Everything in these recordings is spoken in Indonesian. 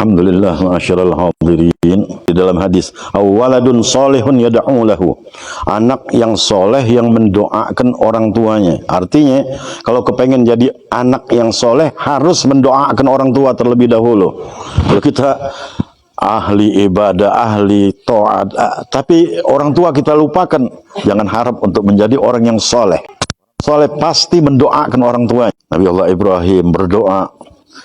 Alhamdulillah ma'asyiral hadirin. Di dalam hadis, awaladun solehun yad'u lahu. Anak yang soleh yang mendoakan orang tuanya. Artinya, kalau kepengen jadi anak yang soleh, harus mendoakan orang tua terlebih dahulu. Kalau kita ahli ibadah, ahli taat, tapi orang tua kita lupakan, jangan harap untuk menjadi orang yang soleh. Soleh pasti mendoakan orang tuanya. Nabi Allah Ibrahim berdoa,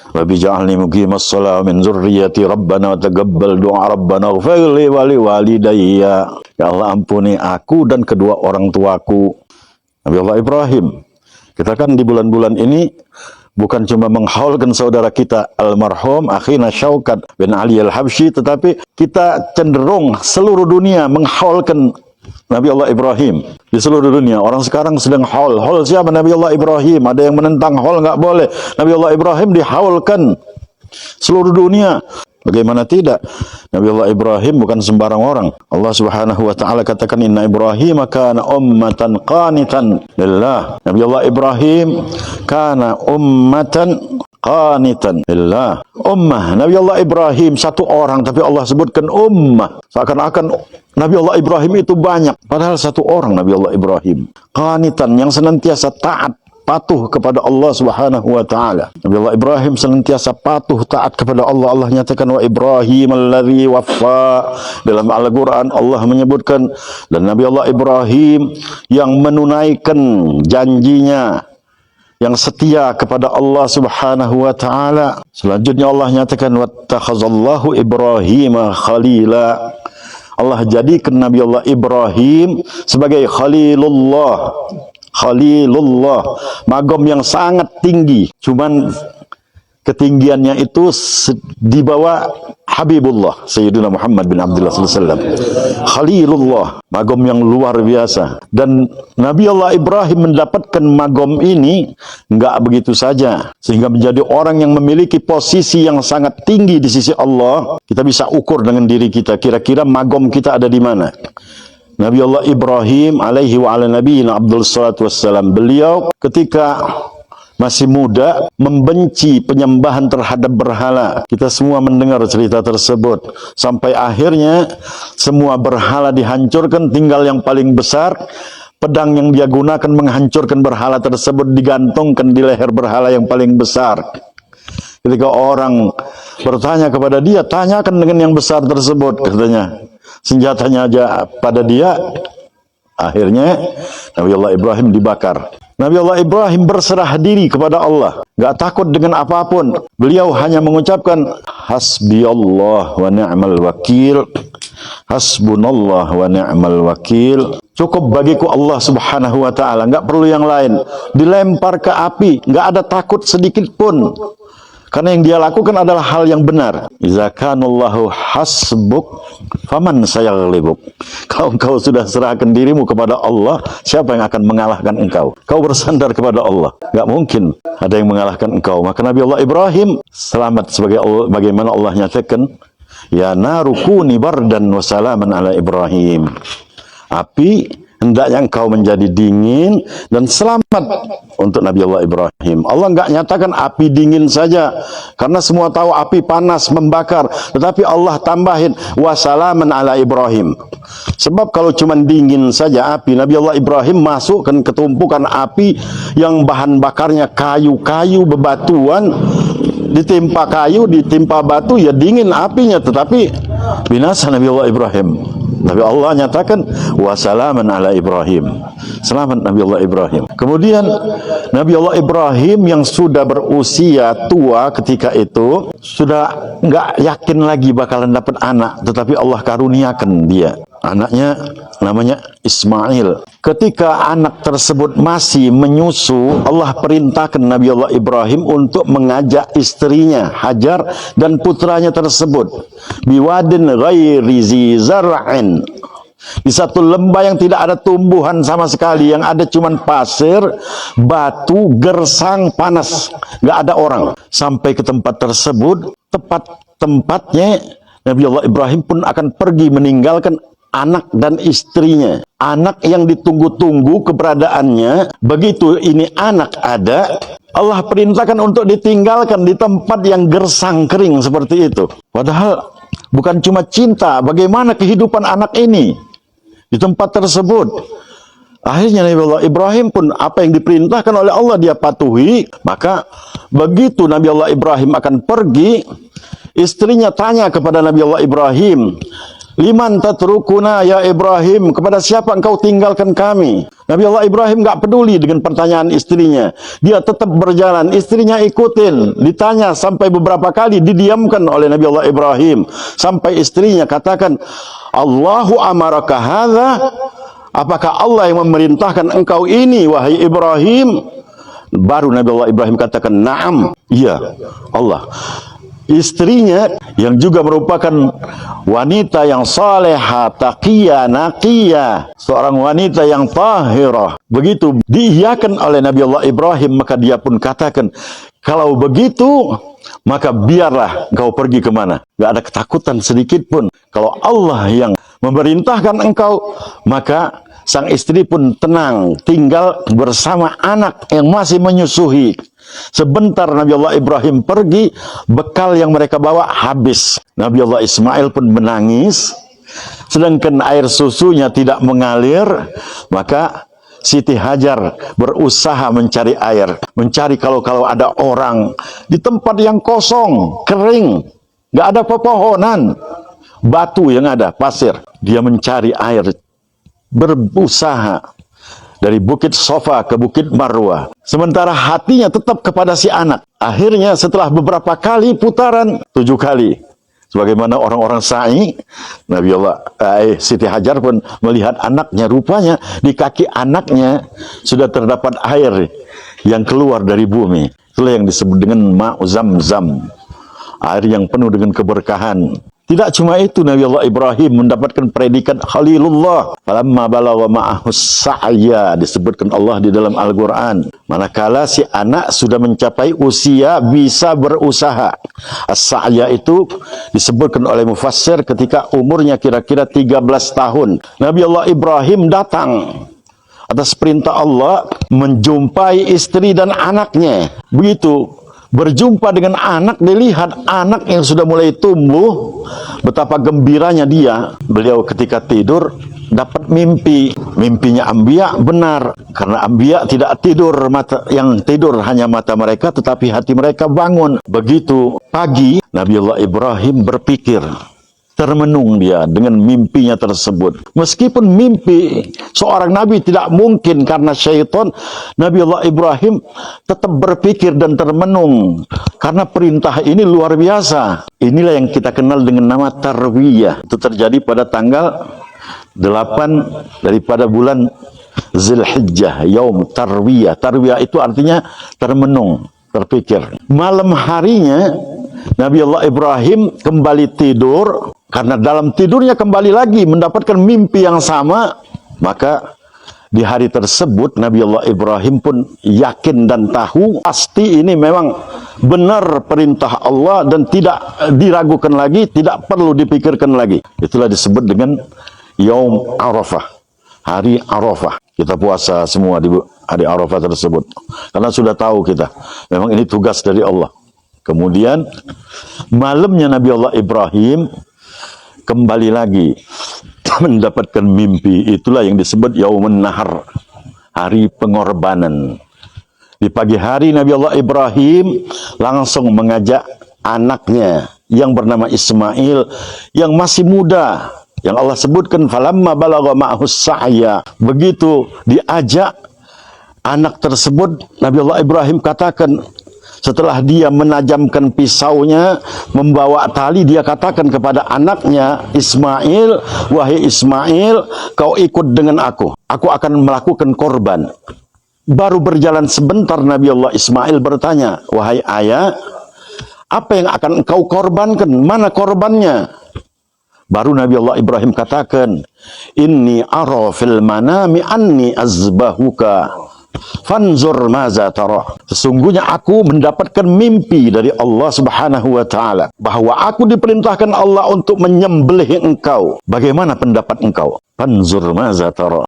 Rabbi ja'alni muqimas shalah min dzurriyyati rabbana wa taqabbal du'a rabbana ighfir li wa li walidayya. Ya Allah, ampuni aku dan kedua orang tuaku. Nabi Allah Ibrahim. Kita kan di bulan-bulan ini bukan cuma menghaulkan saudara kita almarhum akhina Syaukat bin Ali al-Habsyi, tetapi kita cenderung seluruh dunia menghaulkan Nabi Allah Ibrahim. Di seluruh dunia orang sekarang sedang haul. Haul siapa? Nabi Allah Ibrahim. Ada yang menentang haul nggak boleh. Nabi Allah Ibrahim dihaulkan seluruh dunia. Bagaimana tidak? Nabi Allah Ibrahim bukan sembarang orang. Allah Subhanahu wa taala katakan, inna Ibrahim kana ummatan qanitan lillah. Nabi Allah Ibrahim kana ummatan qanitan lillah. Ummah Nabi Allah Ibrahim satu orang, tapi Allah sebutkan ummah. Seakan-akan Nabi Allah Ibrahim itu banyak, padahal satu orang Nabi Allah Ibrahim. Qanitan, yang senantiasa taat, patuh kepada Allah Subhanahu wa taala. Nabi Allah Ibrahim senantiasa patuh taat kepada Allah. Allah nyatakan, wa Ibrahim alladzi waffa. Dalam Al-Qur'an Allah menyebutkan, dan Nabi Allah Ibrahim yang menunaikan janjinya, yang setia kepada Allah Subhanahu wa taala. Selanjutnya Allah nyatakan, wattakhazallahu Ibrahim khalila. Allah jadikan Nabi Allah Ibrahim sebagai Khalilullah. Khalilullah, magom yang sangat tinggi. Cuman ketinggiannya itu di bawah Habibullah Sayyidina Muhammad bin Abdullah SAW. Khalilullah, magom yang luar biasa. Dan Nabi Allah Ibrahim mendapatkan magom ini enggak begitu saja, sehingga menjadi orang yang memiliki posisi yang sangat tinggi di sisi Allah. Kita bisa ukur dengan diri kita, kira-kira magom kita ada di mana. Nabi Allah Ibrahim alaihi wa ala nabiyina Abdul salatu wassalam, beliau ketika masih muda membenci penyembahan terhadap berhala. Kita semua mendengar cerita tersebut. Sampai akhirnya semua berhala dihancurkan, tinggal yang paling besar. Pedang yang dia gunakan menghancurkan berhala tersebut digantungkan di leher berhala yang paling besar. Ketika orang bertanya kepada dia, tanyakan dengan yang besar tersebut, katanya. Senjatanya aja pada dia. Akhirnya Nabi Allah Ibrahim dibakar. Nabi Allah Ibrahim berserah diri kepada Allah, gak takut dengan apapun. Beliau hanya mengucapkan, hasbiyallah wa ni'mal wakil, hasbunallah wa ni'mal wakil. Cukup bagiku Allah Subhanahu wa ta'ala, gak perlu yang lain. Dilempar ke api, gak ada takut sedikit pun, karena yang dia lakukan adalah hal yang benar. Iza kanallahu hasbuk faman sayaghlibuk. Kalau engkau sudah serahkan dirimu kepada Allah, siapa yang akan mengalahkan engkau? Kau bersandar kepada Allah, gak mungkin ada yang mengalahkan engkau. Maka Nabi Allah Ibrahim selamat sebagai Allah, bagaimana Allah nyatakan, ya narukuni bardan wa salaman ala Ibrahim. Api, hendaknya engkau menjadi dingin dan selamat untuk Nabi Allah Ibrahim. Allah enggak nyatakan api dingin saja, karena semua tahu api panas membakar, tetapi Allah tambahin wasalaman ala Ibrahim. Sebab kalau cuma dingin saja api, Nabi Allah Ibrahim masukkan ke tumpukan api yang bahan bakarnya kayu-kayu bebatuan, ditimpa kayu, ditimpa batu, ya dingin apinya, tetapi binasa Nabi Allah Ibrahim. Tapi Allah nyatakan wasalaman ala Ibrahim, selamat Nabi Allah Ibrahim. Kemudian Nabi Allah Ibrahim yang sudah berusia tua ketika itu, sudah nggak yakin lagi bakalan dapat anak, tetapi Allah karuniakan dia. Anaknya namanya Ismail. Ketika anak tersebut masih menyusu, Allah perintahkan Nabi Allah Ibrahim untuk mengajak istrinya Hajar dan putranya tersebut biwadin ghairi zi zar'in, di satu lembah yang tidak ada tumbuhan sama sekali, yang ada cuman pasir, batu, gersang, panas, nggak ada orang. Sampai ke tempat tersebut, tepat tempatnya Nabi Allah Ibrahim pun akan pergi meninggalkan anak dan istrinya. Anak yang ditunggu-tunggu keberadaannya, begitu ini anak ada, Allah perintahkan untuk ditinggalkan di tempat yang gersang kering seperti itu. Padahal bukan cuma cinta, bagaimana kehidupan anak ini di tempat tersebut. Akhirnya Nabi Allah Ibrahim pun apa yang diperintahkan oleh Allah dia patuhi. Maka begitu Nabi Allah Ibrahim akan pergi, istrinya tanya kepada Nabi Allah Ibrahim, "Liman tatrukuna ya Ibrahim?" Kepada siapa engkau tinggalkan kami? Nabi Allah Ibrahim gak peduli dengan pertanyaan istrinya. Dia tetap berjalan, istrinya ikutin. Ditanya sampai beberapa kali, didiamkan oleh Nabi Allah Ibrahim. Sampai istrinya katakan, "Allahu amaraka hadza?" Apakah Allah yang memerintahkan engkau ini, wahai Ibrahim? Baru Nabi Allah Ibrahim katakan, "Na'am." Iya, Allah. Istrinya yang juga merupakan wanita yang salehah, taqiyah, naqiyah, seorang wanita yang tahirah. Begitu diiyakan oleh Nabi Allah Ibrahim, maka dia pun katakan, "Kalau begitu, maka biarlah engkau pergi kemana." Gak ada ketakutan sedikit pun. Kalau Allah yang memerintahkan engkau, maka sang istri pun tenang, tinggal bersama anak yang masih menyusui. Sebentar Nabi Allah Ibrahim pergi, bekal yang mereka bawa habis. Nabi Allah Ismail pun menangis, sedangkan air susunya tidak mengalir. Maka Siti Hajar berusaha mencari air, mencari kalau ada orang di tempat yang kosong, kering, gak ada pepohonan, batu yang ada, pasir. Dia mencari air, berusaha dari Bukit Sofa ke Bukit Marwah. Sementara hatinya tetap kepada si anak. Akhirnya setelah beberapa kali putaran, 7 kali, sebagaimana orang-orang sa'i, Nabi Allah Siti Hajar pun melihat anaknya. Rupanya di kaki anaknya sudah terdapat air yang keluar dari bumi. Itulah yang disebut dengan ma'u Zamzam, air yang penuh dengan keberkahan. Tidak cuma itu, Nabi Allah Ibrahim mendapatkan predikat Khalilullah. Falamma balagha ma'ahu sa'ya, disebutkan Allah di dalam Al-Quran. Manakala si anak sudah mencapai usia bisa berusaha. As-sa'ya itu disebutkan oleh mufassir ketika umurnya kira-kira 13 tahun. Nabi Allah Ibrahim datang atas perintah Allah menjumpai istri dan anaknya. Begitu berjumpa dengan anak, dilihat anak yang sudah mulai tumbuh, betapa gembiranya dia. Beliau ketika tidur dapat mimpi. Mimpinya Anbiya benar, karena Anbiya tidak tidur, yang tidur hanya mata mereka, tetapi hati mereka bangun. Begitu pagi, Nabi Allah Ibrahim berpikir, termenung dia dengan mimpinya tersebut. Meskipun mimpi seorang nabi tidak mungkin karena syaitan, Nabi Allah Ibrahim tetap berpikir dan termenung karena perintah ini luar biasa. Inilah yang kita kenal dengan nama tarwiyah. Itu terjadi pada tanggal 8 daripada bulan Zulhijjah, yaum tarwiyah. Tarwiyah itu artinya termenung, terpikir. Malam harinya Nabi Allah Ibrahim kembali tidur. Karena dalam tidurnya kembali lagi mendapatkan mimpi yang sama, maka di hari tersebut Nabi Allah Ibrahim pun yakin dan tahu pasti ini memang benar perintah Allah dan tidak diragukan lagi, tidak perlu dipikirkan lagi. Itulah disebut dengan Yaum Arafah, hari Arafah. Kita puasa semua di hari Arafah tersebut karena sudah tahu kita memang ini tugas dari Allah. Kemudian malamnya Nabi Allah Ibrahim kembali lagi mendapatkan mimpi. Itulah yang disebut Yaumun Nahar, hari pengorbanan. Di pagi hari Nabi Allah Ibrahim langsung mengajak anaknya yang bernama Ismail yang masih muda, yang Allah sebutkan falamma balagha ma'ahu sa'ya. Begitu diajak anak tersebut, Nabi Allah Ibrahim katakan, setelah dia menajamkan pisaunya, membawa tali, dia katakan kepada anaknya Ismail, "Wahai Ismail, kau ikut dengan aku akan melakukan korban." Baru berjalan sebentar Nabi Allah Ismail bertanya, "Wahai ayah, apa yang akan engkau korbankan? Mana korbannya?" Baru Nabi Allah Ibrahim katakan, "Inni ara fil manami anni azbahuka fanzur maza tara. Sesungguhnya aku mendapatkan mimpi dari Allah Subhanahu wa taala bahwa aku diperintahkan Allah untuk menyembelih engkau. Bagaimana pendapat engkau? Fanzur maza tara.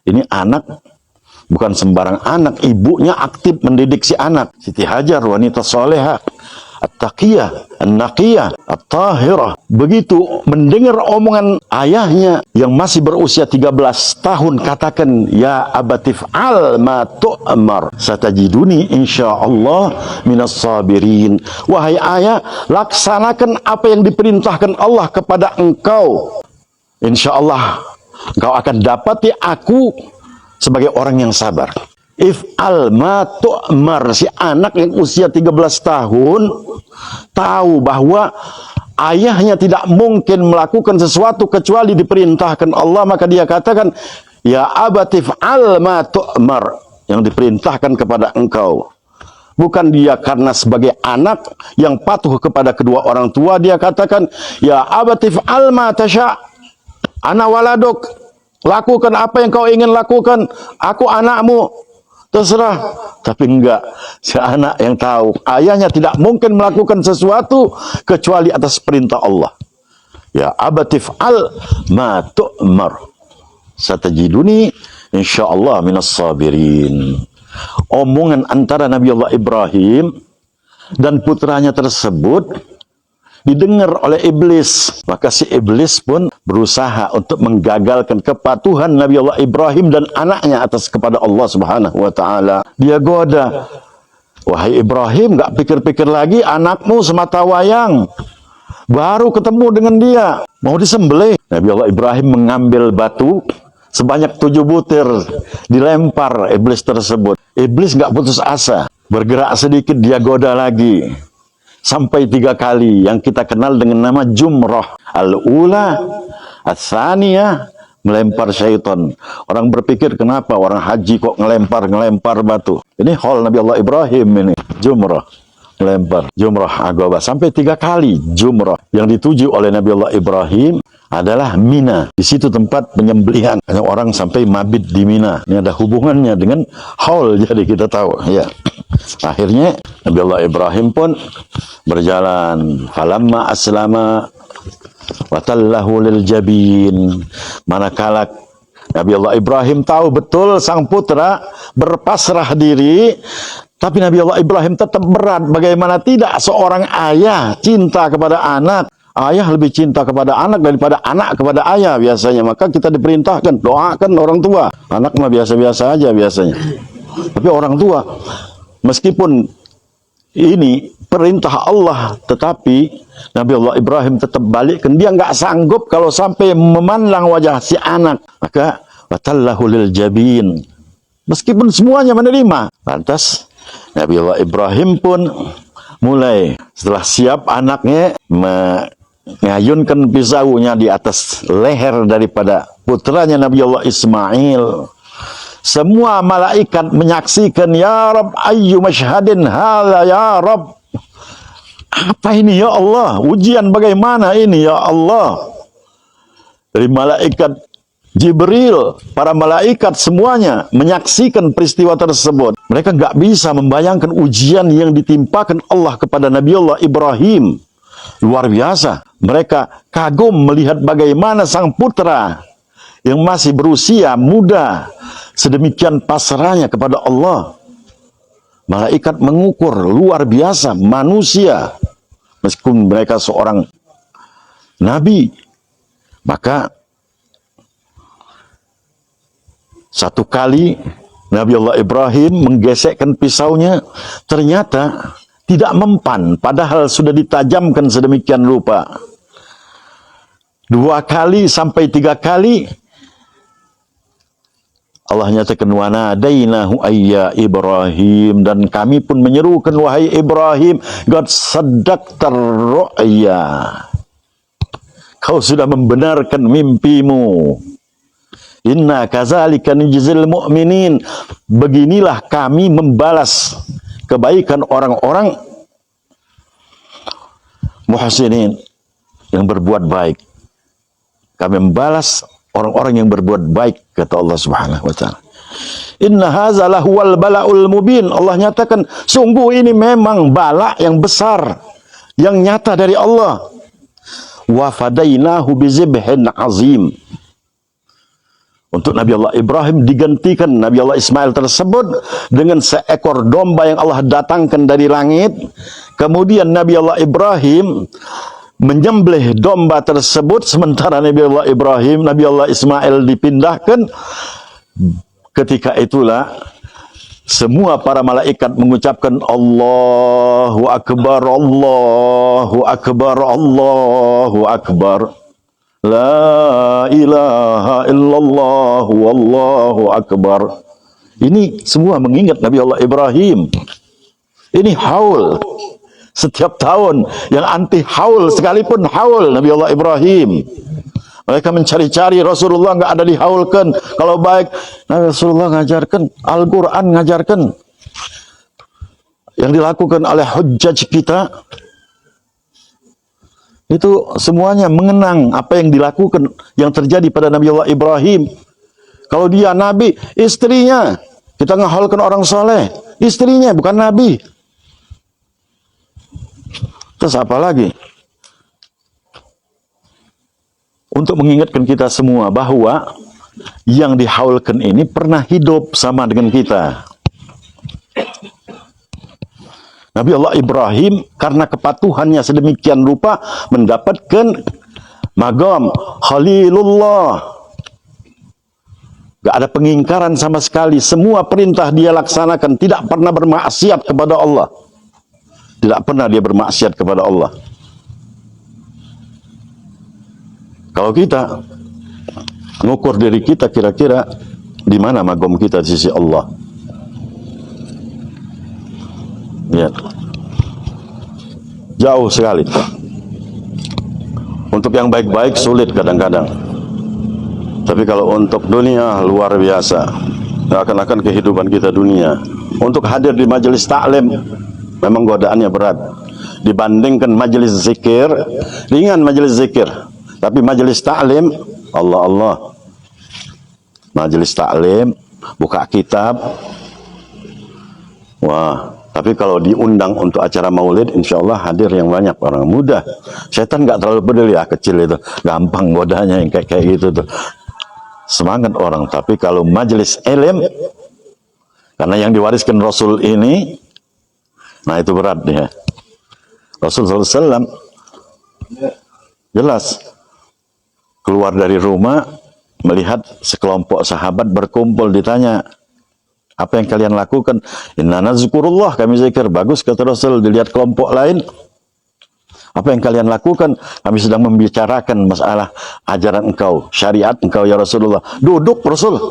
Ini anak bukan sembarang anak, ibunya aktif mendidik si anak. Siti Hajar wanita salehah, at-taqiyah, an-naqiyah, at-tahirah. Begitu mendengar omongan ayahnya yang masih berusia 13 tahun, katakan, ya abatif al ma tu'mar satajiduni insyaallah minas sabirin. Wahai ayah, laksanakan apa yang diperintahkan Allah kepada engkau. Insyaallah engkau akan dapati aku sebagai orang yang sabar. If'al ma tu'mar. Si anak yang usia 13 tahun tahu bahwa ayahnya tidak mungkin melakukan sesuatu kecuali diperintahkan Allah, maka dia katakan, ya abati if'al ma tu'mar, yang diperintahkan kepada engkau. Bukan dia karena sebagai anak yang patuh kepada kedua orang tua, dia katakan, ya abati if'al ma tasha, ana waladuk, lakukan apa yang kau ingin lakukan, aku anakmu, terserah. Tapi enggak, si anak yang tahu ayahnya tidak mungkin melakukan sesuatu kecuali atas perintah Allah. Ya abatif al ma tu'mar satajiduni insyaallah minas sabirin. Omongan antara Nabi Allah Ibrahim dan putranya tersebut didengar oleh iblis. Maka si iblis pun berusaha untuk menggagalkan kepatuhan Nabi Allah Ibrahim dan anaknya atas kepada Allah Subhanahu wa taala. Dia goda, wahai Ibrahim, gak pikir-pikir lagi, anakmu semata wayang, baru ketemu dengan dia, mau disembelih. Nabi Allah Ibrahim mengambil batu sebanyak 7 butir, dilempar iblis tersebut. Iblis gak putus asa, bergerak sedikit, dia goda lagi sampai 3 kali, yang kita kenal dengan nama jumrah. Al-ula, ats-tsaniyah, melempar syaitan. Orang berpikir, kenapa orang haji kok ngelempar batu? Ini hal Nabi Allah Ibrahim ini, jumrah, melempar, jumrah aqabah, sampai 3 kali jumrah. Yang dituju oleh Nabi Allah Ibrahim adalah Mina. Di situ tempat penyembelihan. Banyak orang sampai mabit di Mina. Ini ada hubungannya dengan haul, jadi kita tahu. Ya. Akhirnya Nabi Allah Ibrahim pun berjalan. Falamma aslama watallahu lil jabin. Manakala Nabi Allah Ibrahim tahu betul sang putra berpasrah diri, tapi Nabi Allah Ibrahim tetap berat. Bagaimana tidak seorang ayah cinta kepada anak. Ayah lebih cinta kepada anak daripada anak kepada ayah biasanya. Maka kita diperintahkan doakan orang tua. Anak mah biasa-biasa aja biasanya. Tapi orang tua, meskipun ini perintah Allah, tetapi Nabi Allah Ibrahim tetap balikkan. Dia nggak sanggup kalau sampai memandang wajah si anak. Maka watallahu lil jabin. Meskipun semuanya menerima, lantas Nabi Allah Ibrahim pun mulai, setelah siap anaknya, mengayunkan pisaunya di atas leher daripada putranya Nabi Allah Ismail. Semua malaikat menyaksikan, ya Rabb, ayyu masyhadin hadza ya Rabb. Apa ini ya Allah? Ujian bagaimana ini ya Allah? Dari malaikat Jibril, para malaikat semuanya menyaksikan peristiwa tersebut. Mereka nggak bisa membayangkan ujian yang ditimpakan Allah kepada Nabi Allah Ibrahim. Luar biasa. Mereka kagum melihat bagaimana sang putra yang masih berusia muda sedemikian pasrahnya kepada Allah. Malaikat mengukur, luar biasa manusia, meskipun mereka seorang nabi. Maka satu kali Nabi Allah Ibrahim menggesekkan pisaunya, ternyata tidak mempan, padahal sudah ditajamkan sedemikian rupa. 2 kali sampai 3 kali Allah nyatakan, wa nadainahu ayya Ibrahim, dan kami pun menyerukan, wahai Ibrahim, qad saddaqtar ru'ya, kau sudah membenarkan mimpimu. Inna kazalika nujzil mu'minin, beginilah kami membalas kebaikan orang-orang muhsinin, yang berbuat baik. Kami membalas orang-orang yang berbuat baik, kata Allah Subhanahu wa taala. Inna hadza lahuwal bala'ul mubin. Allah nyatakan, sungguh ini memang bala yang besar, yang nyata dari Allah. Wa fadainahu bizibhin azim. Untuk Nabi Allah Ibrahim digantikan Nabi Allah Ismail tersebut dengan seekor domba yang Allah datangkan dari langit. Kemudian Nabi Allah Ibrahim menyembelih domba tersebut, sementara Nabi Allah Ibrahim, Nabi Allah Ismail dipindahkan. Ketika itulah semua para malaikat mengucapkan Allahu Akbar, Allahu Akbar, Allahu Akbar. La ilaha illallah wallahu akbar. Ini semua mengingat Nabi Allah Ibrahim. Ini haul. Setiap tahun yang anti haul sekalipun haul Nabi Allah Ibrahim. Mereka mencari-cari Rasulullah nggak ada dihaulkan. Kalau baik Nabi Rasulullah ngajarkan, Al-Quran ngajarkan. Yang dilakukan oleh hujjaj kita itu semuanya mengenang apa yang dilakukan, yang terjadi pada Nabi Allah Ibrahim. Kalau dia Nabi, istrinya kita ngehaulkan orang soleh, istrinya bukan Nabi. Terus apa lagi? Untuk mengingatkan kita semua bahwa yang dihaulkan ini pernah hidup sama dengan kita. Nabi Allah Ibrahim karena kepatuhannya sedemikian rupa mendapatkan magam Khalilullah. Gak ada pengingkaran sama sekali. Semua perintah dia laksanakan. Tidak pernah bermaksiat kepada Allah. Tidak pernah dia bermaksiat kepada Allah. Kalau kita ngukur diri kita, kira-kira di mana magam kita di sisi Allah? Ya. Jauh sekali. Untuk yang baik-baik sulit kadang-kadang. Tapi kalau untuk dunia luar biasa. Akan-akan kehidupan kita dunia. Untuk hadir di majelis taklim memang godaannya berat. Dibandingkan majelis zikir, ringan majelis zikir. Tapi majelis taklim, Allah. Majelis taklim, buka kitab. Wah. Tapi kalau diundang untuk acara maulid, insya Allah hadir yang banyak orang muda. Setan nggak terlalu peduli, kecil itu, gampang godanya yang kayak gitu tuh. Semangat orang. Tapi kalau majelis ilm, karena yang diwariskan Rasul ini, nah itu berat ya. Rasul SAW jelas keluar dari rumah, melihat sekelompok sahabat berkumpul, ditanya, apa yang kalian lakukan? Inna nazkurullah, kami zikir. Bagus, kata Rasul. Dilihat kelompok lain, apa yang kalian lakukan? Kami sedang membicarakan masalah ajaran engkau, syariat engkau ya Rasulullah. Duduk Rasul.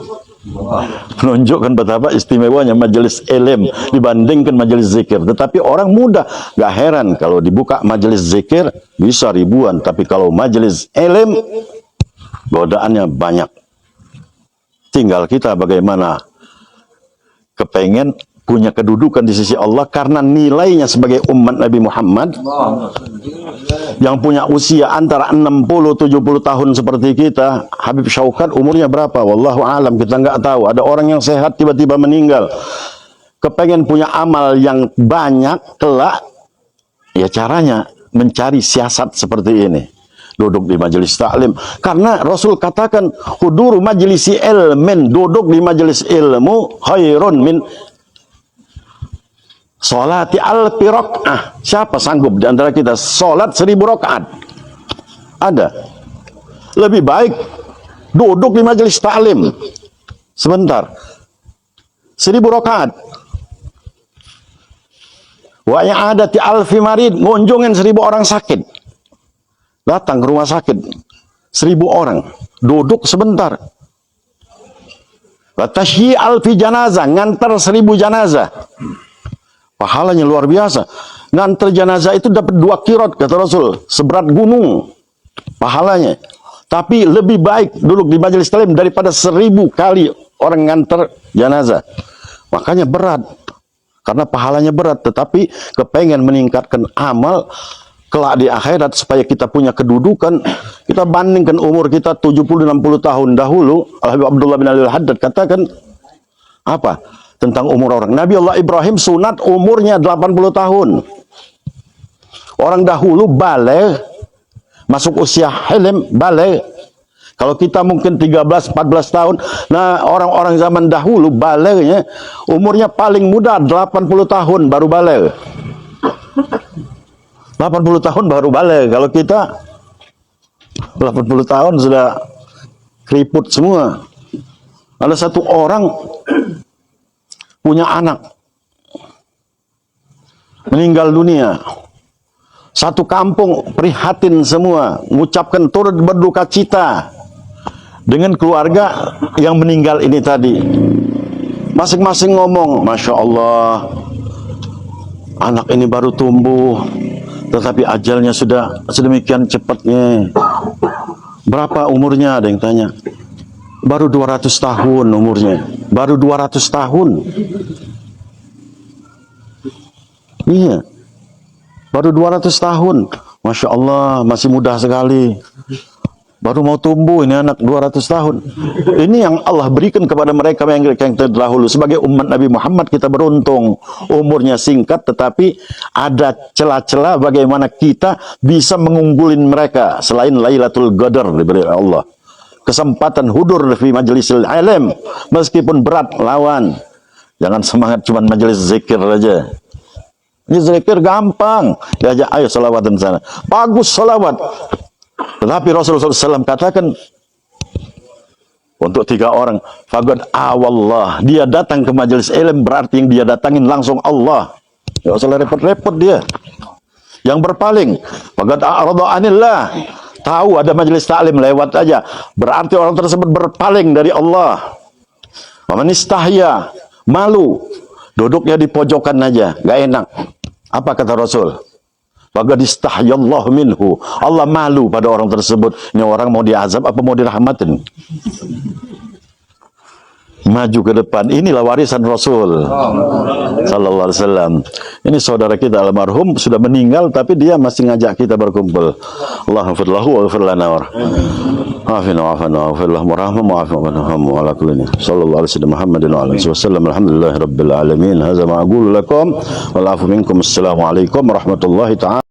Menunjukkan betapa istimewanya majelis ilm dibandingkan majelis zikir. Tetapi orang muda, gak heran kalau dibuka majelis zikir bisa ribuan. Tapi kalau majelis ilm, godaannya banyak. Tinggal kita bagaimana kepengen punya kedudukan di sisi Allah karena nilainya sebagai umat Nabi Muhammad yang punya usia antara 60-70 tahun seperti kita. Habib Syaukat umurnya berapa? Wallahu alam, kita nggak tahu. Ada orang yang sehat tiba-tiba meninggal. Kepengen punya amal yang banyak kelak, ya caranya mencari siasat seperti ini. Duduk di majelis taklim. Karena Rasul katakan, huduru majlisi ilmin, duduk di majelis ilmu, khairun min salati alfi rakaat. Siapa sanggup di antara kita salat 1000 rakaat? Ada. Lebih baik duduk di majelis taklim sebentar. 1000 rakaat. Wa i'adati alfi marid, ngunjungin 1000 orang sakit. Datang ke rumah sakit 1000 orang, duduk sebentar. Wa tashyi alfi janazah, ngantar 1000 janazah. Pahalanya luar biasa. Ngantar jenazah itu dapat 2 kirot, kata Rasul, seberat gunung pahalanya. Tapi lebih baik duduk di majelis taklim daripada 1000 kali orang ngantar jenazah. Makanya berat, karena pahalanya berat. Tetapi kepengen meningkatkan amal kelak di akhirat supaya kita punya kedudukan. Kita bandingkan umur kita 70-60 tahun dahulu. Al-Habib Abdullah bin Ali Al-Haddad katakan, Apa? Tentang umur orang. Nabi Allah Ibrahim sunat umurnya 80 tahun. Orang dahulu baligh, masuk usia hilm, baligh. Kalau kita mungkin 13-14 tahun. Nah, orang-orang zaman dahulu balighnya umurnya paling muda 80 tahun baru baligh. 80 tahun baru baligh. Kalau kita 80 tahun sudah keriput semua. Ada satu orang punya anak meninggal dunia. Satu kampung prihatin semua, mengucapkan turut berduka cita dengan keluarga yang meninggal ini tadi. Masing-masing ngomong, Masya Allah, anak ini baru tumbuh, tetapi ajalnya sudah sedemikian cepatnya. Berapa umurnya? Ada yang tanya. Baru 200 tahun umurnya. Baru 200 tahun. Iya. Baru 200 tahun. Masya Allah, masih muda sekali. Baru mau tumbuh ini anak 200 tahun. Ini yang Allah berikan kepada mereka yang terdahulu. Sebagai umat Nabi Muhammad kita beruntung. Umurnya singkat tetapi ada celah-celah bagaimana kita bisa mengunggulin mereka. Selain Lailatul Qadar diberi Allah. Kesempatan hudur di majlisil ilm. Meskipun berat lawan. Jangan semangat cuma majelis zikir aja. Ini zikir gampang. Diajak ayo salawatan sana. Bagus salawat. Tetapi Rasulullah SAW katakan untuk 3 orang, faqad awallah, dia datang ke majelis ilmu berarti yang dia datangin langsung Allah. Ya usah repot-repot dia. Yang berpaling, faqad a'rada anillah, tahu ada majelis taklim lewat aja, berarti orang tersebut berpaling dari Allah. Wa man istahya, malu, duduknya di pojokan aja, nggak enak. Apa kata Rasul? Faqad istahyallahu minhu. Allah malu pada orang tersebut. Ini orang mau diazab apa mau dirahmatin? Maju ke depan. Inilah warisan Rasul sallallahu alaihi wasallam. Ini saudara kita almarhum sudah meninggal tapi dia masih ngajak kita berkumpul. Allahumma lahu wa ighfir lana wa afina wa afina wa ighfir lahu warahmah wa afina wa ala kulli. Sallallahu alaihi wasallam Muhammadin wa alihi wasallam. Alhamdulillahirabbil alamin. Hadza ma aqulu lakum wal afu minkum. Assalamu alaikum warahmatullahi ta'ala